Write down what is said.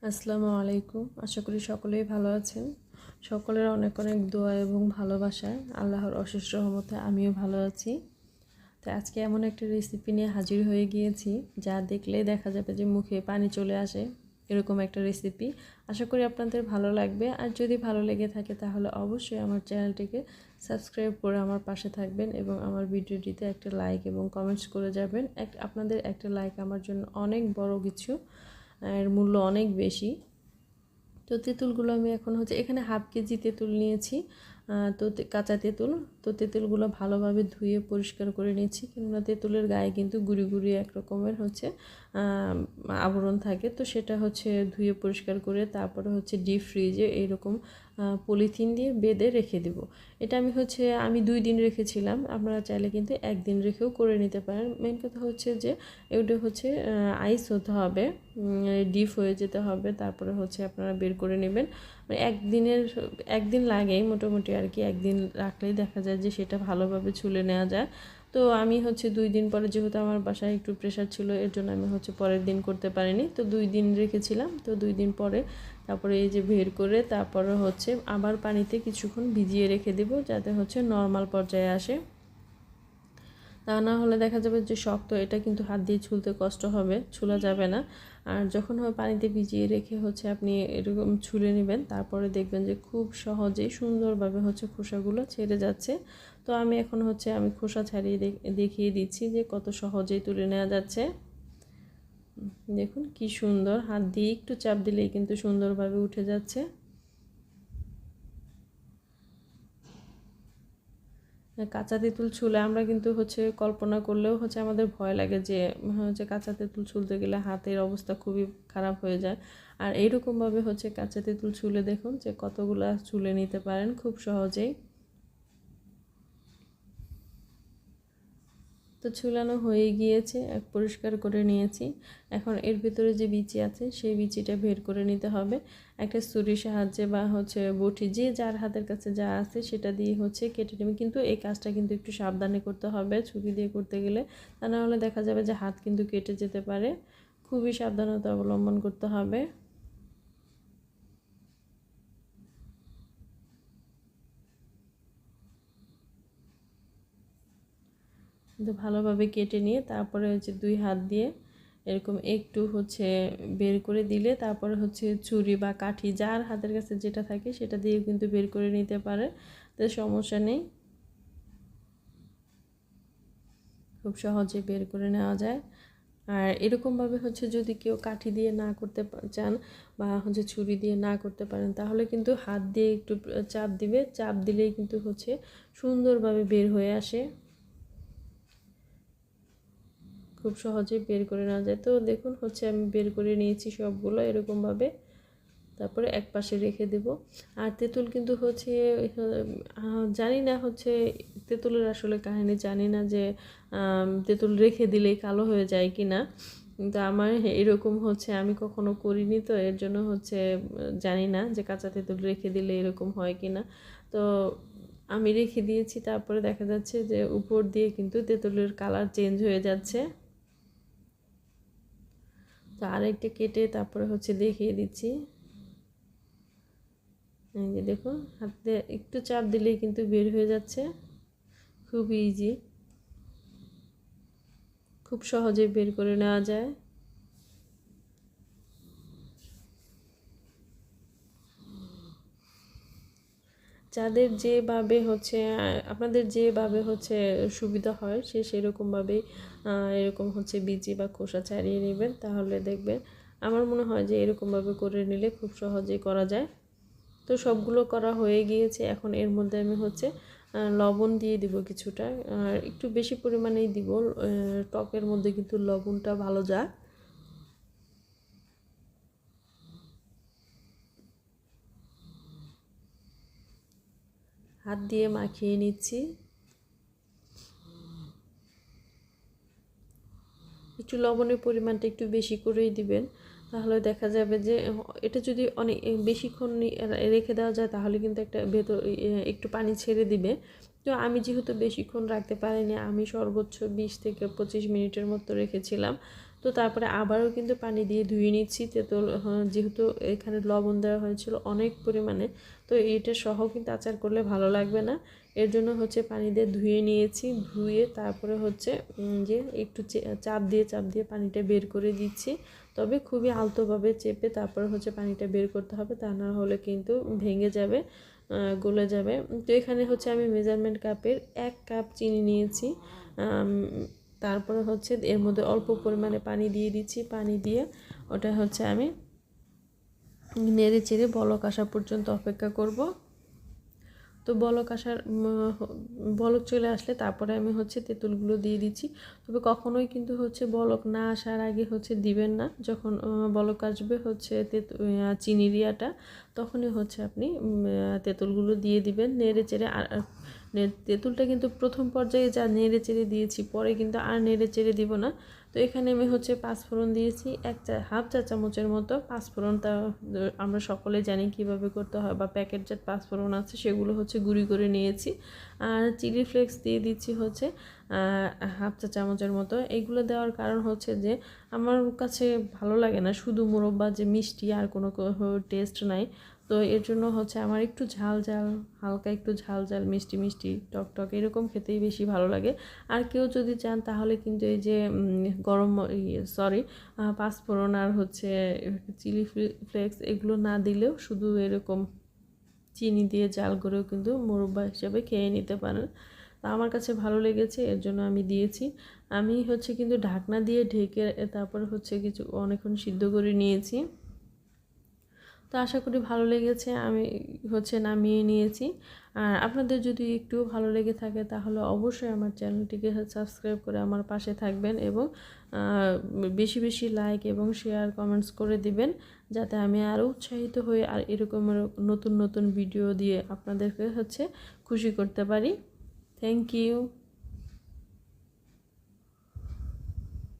আসসালামু আলাইকুম। আশা করি সকলেই ভালো আছেন। সকলের অনেক অনেক দোয়া এবং ভালোবাসায় আল্লাহর অশেষ রহমতে আমিও ভালো আছি। তো আজকে এমন একটা রেসিপি নিয়ে হাজির হয়ে গিয়েছি যা দেখলেই দেখা যাবে যে মুখে পানি চলে আসে, এরকম একটা রেসিপি। আশা করি আপনাদের ভালো লাগবে। আর যদি ভালো লেগে থাকে তাহলে অবশ্যই আমার চ্যানেলটিকে সাবস্ক্রাইব করে আমার পাশে থাকবেন এবং আমার ভিডিওটিতে একটা লাইক এবং কমেন্টস করে যাবেন। আপনাদের একটা লাইক আমার জন্য অনেক বড় কিছু, এর মূল্য অনেক বেশি। তো তেঁতুলগুলো আমি এখন এখানে হাফ কেজি তেঁতুল নিয়েছি। তো কাঁচা তেঁতুল। তো তেঁতুলগুলো ভালোভাবে ধুয়ে পরিষ্কার করে নিয়েছি, কেননা তেঁতুলের গায়ে কিন্তু গুঁড়ি গুঁড়ি এক রকমের আবরণ থাকে। তো সেটা ধুয়ে পরিষ্কার করে তারপরে ডিপ ফ্রিজে এইরকম পলিথিন দিয়ে বেঁধে রেখে দেব। এটা আমি 2 দিন রেখেছিলাম। আপনারা চাইলে কিন্তু 1 দিন রেখেও করে নিতে পারেন। মেন কথা যে এটা আইস হতে হবে, ডিপ হয়ে যেতে হবে, তারপরে আপনারা বের করে নেবেন। মানে একদিন লাগেই মোটামুটি আর কি। একদিন রাখলেই দেখা যায় যে সেটা ভালোভাবে ছুলে নেওয়া যায়। তো আমি 2 দিন পরে, যেহেতু আমার বাসায় একটু প্রেশার ছিল, এর জন্য আমি পরের দিন করতে পারিনি। তো 2 দিন রেখেছিলাম। তো 2 দিন পরে তারপরে এই যে বের করে তারপরে আবার পানিতে কিছুক্ষণ ভিজিয়ে রেখে দেব, যাতে নর্মাল পর্যায়ে আসে। তা না হলে দেখা যাবে যে শক্ত, এটা কিন্তু হাত দিয়ে ছুলতে কষ্ট হবে, ছুলা যাবে না। আর যখন পানিতে ভিজিয়ে রেখে আপনি এরকম ছুলে নেবেন, তারপরে দেখবেন যে খুব সহজেই সুন্দরভাবে খোসাগুলো ছেড়ে যাচ্ছে। তো আমি এখন আমি খোসা ছাড়িয়ে দেখিয়ে দিচ্ছি যে কত সহজেই তুলে নেওয়া যাচ্ছে। দেখুন কি সুন্দর, হাত দিয়ে একটু চাপ দিলেই কিন্তু সুন্দরভাবে উঠে যাচ্ছে। কাঁচা তেঁতুল ছুলে আমরা কিন্তু কল্পনা করলেও আমাদের ভয় লাগে যে কাঁচা তেঁতুল ছুলতে গেলে হাতের অবস্থা খুবই খারাপ হয়ে যায়। আর এইরকমভাবে কাঁচা তেঁতুল ছুলে দেখুন যে কতগুলা ছুলে নিতে পারেন খুব সহজেই। তো ছুলানো হয়ে গিয়েছে, পরিষ্কার করে নিয়েছি। এখন এর ভিতরে যে বিচি আছে সেই বিচিটা বের করে নিতে হবে। একটা ছুরির সাহায্যে বা বটি, যে যার হাতের কাছে যা আছে সেটা দিয়ে কেটে নেবে। কিন্তু এই কাজটা কিন্তু একটু সাবধানে করতে হবে ছুরি দিয়ে করতে গেলে, তা না হলে দেখা যাবে যে হাত কিন্তু কেটে যেতে পারে। খুবই সাবধানতা অবলম্বন করতে হবে। কিন্তু ভালোভাবে কেটে নিয়ে তারপরে 2 হাত দিয়ে এরকম একটু বের করে দিলে তারপরে ছুরি বা কাঠি, যার হাতের কাছে যেটা থাকে সেটা দিয়ে কিন্তু বের করে নিতে পারে, তো সমস্যা নেই, খুব সহজে বের করে নেওয়া যায়। আর এরকমভাবে যদি কেউ কাঠি দিয়ে না করতে চান বা ছুরি দিয়ে না করতে পারেন, তাহলে কিন্তু হাত দিয়ে একটু চাপ দিবে, চাপ দিলেই কিন্তু সুন্দরভাবে বের হয়ে আসে, খুব সহজে বের করে নেওয়া যায়। তো দেখুন আমি বের করে নিয়েছি সবগুলো এরকমভাবে, তারপরে এক পাশে রেখে দেব। আর তেঁতুল কিন্তু জানি না তেঁতুলের আসলে কাহিনী জানি না যে তেঁতুল রেখে দিলেই কালো হয়ে যায় কি না। কিন্তু আমার এরকম আমি কখনো করিনি, তো এর জন্য জানি না যে কাঁচা তেঁতুল রেখে দিলে এরকম হয় কি না। তো আমি রেখে দিয়েছি, তারপরে দেখা যাচ্ছে যে উপর দিয়ে কিন্তু তেঁতুলের কালার চেঞ্জ হয়ে যাচ্ছে। তো আরেকটা কেটে তারপরে দেখিয়ে দিচ্ছি। এই যে দেখুন, হাতে একটু চাপ দিলেই কিন্তু বের হয়ে যাচ্ছে, খুব ইজি, খুব সহজে বের করে নেওয়া যায়। যাদের যেভাবে আপনাদের যেভাবে সুবিধা হয় সেরকমভাবেই এরকম বিচি বা খোসা ছাড়িয়ে নেবেন, তাহলে দেখবেন, আমার মনে হয় যে এরকমভাবে করে নিলে খুব সহজেই করা যায়। তো সবগুলো করা হয়ে গিয়েছে। এখন এর মধ্যে আমি লবণ দিয়ে দিব কিছুটা, আর একটু বেশি পরিমাণেই দিব, টকের মধ্যে কিন্তু লবণটা ভালো যায়। হাত দিয়ে মাখিয়ে নিচ্ছি। একটু লবণের পরিমাণটা একটু বেশি করেই দিবেন, তাহলে দেখা যাবে যে এটা যদি অনেক বেশিক্ষণ রেখে দেওয়া যায় তাহলে কিন্তু একটা ভেতর একটু পানি ছেড়ে দিবে। তো আমি যেহেতু বেশিক্ষণ রাখতে পারিনি, আমি সর্বোচ্চ 20 থেকে 25 মিনিটের মতো রেখেছিলাম। তো তারপরে আবারও কিন্তু পানি দিয়ে ধুয়ে নিচ্ছি তেঁতুল, যেহেতু এখানে লবণ দেওয়া হয়েছিল অনেক পরিমাণে, তো এটা সহ কিন্তু আচার করলে ভালো লাগবে না। এর জন্য হচ্ছে পানি দিয়ে ধুয়ে নিয়েছি, ধুয়ে তারপরে হচ্ছে যে একটু চাপ দিয়ে পানিটা বের করে দিচ্ছি। তবে খুবই আলতোভাবে চেপে তারপরে হচ্ছে পানিটা বের করতে হবে, তা না হলে কিন্তু ভেঙে যাবে, গলে যাবে। তো এখানে হচ্ছে আমি মেজারমেন্ট কাপের 1 কাপ চিনি নিয়েছি। তারপরে হচ্ছে এর মধ্যে অল্প পরিমাণে পানি দিয়ে দিচ্ছি, পানি দিয়ে ওটা হচ্ছে আমি নেড়ে চেড়ে বলক আসা পর্যন্ত অপেক্ষা করব। তো বলক চলে আসলে তারপরে আমি হচ্ছে তেঁতুলগুলো দিয়ে দিচ্ছি। তবে কখনোই কিন্তু হচ্ছে বলক না আসার আগে হচ্ছে দিবেন না। যখন বলক আসবে হচ্ছে চিনির ইয়াটা, তখনই হচ্ছে আপনি তেঁতুলগুলো দিয়ে দিবেন নেড়ে চেড়ে। আর তেঁতুলটা কিন্তু প্রথম পর্যায়ে যা নেড়ে চেড়ে দিয়েছি, পরে কিন্তু আর নেড়ে চেড়ে দিব না। তো এখানে আমি হচ্ছে পাঁচফোড়ন দিয়েছি হাফ চা চামচের মতো পাঁচফোড়নটা। আমরা সকলে জানি কিভাবে করতে হয়, বা প্যাকেটজাত পাঁচফোড়ন আছে সেগুলো হচ্ছে গুঁড়ি করে নিয়েছি। আর চিলি ফ্লেক্স দিয়ে দিচ্ছি হচ্ছে হাফ চা চামচের মতো। এগুলো দেওয়ার কারণ হচ্ছে যে আমার কাছে ভালো লাগে না শুধু মোরব্বা যে মিষ্টি আর কোনো টেস্ট নাই। তো এর জন্য হচ্ছে আমার একটু ঝাল ঝাল, হালকা একটু ঝাল ঝাল মিষ্টি মিষ্টি টক টক এরকম খেতেই বেশি ভালো লাগে। আর কেউ যদি চান তাহলে কিন্তু এই যে পাঁচফোড়ন আর হচ্ছে চিলি ফ্লেক্স এগুলো না দিলেও শুধু এরকম চিনি দিয়ে জাল করেও কিন্তু মোরব্বা হিসাবে খেয়ে নিতে পারেন। তা আমার কাছে ভালো লেগেছে, এর জন্য আমি দিয়েছি। আমি হচ্ছে কিন্তু ঢাকনা দিয়ে ঢেকে তারপরে হচ্ছে অনেকক্ষণ সিদ্ধ করে নিয়েছি। তো আশা করি ভালো লেগেছে, আমি হচ্ছে নামিয়ে নিয়েছি। আর আপনাদের যদি একটু ভালো লেগে থাকে তাহলে অবশ্যই আমার চ্যানেলটিকে সাবস্ক্রাইব করে আমার পাশে থাকবেন, এবং বেশি বেশি লাইক এবং শেয়ার কমেন্টস করে দিবেন, যাতে আমি আরও উৎসাহিত হই আর এরকম নতুন নতুন ভিডিও দিয়ে আপনাদেরকে হচ্ছে খুশি করতে পারি। Thank you.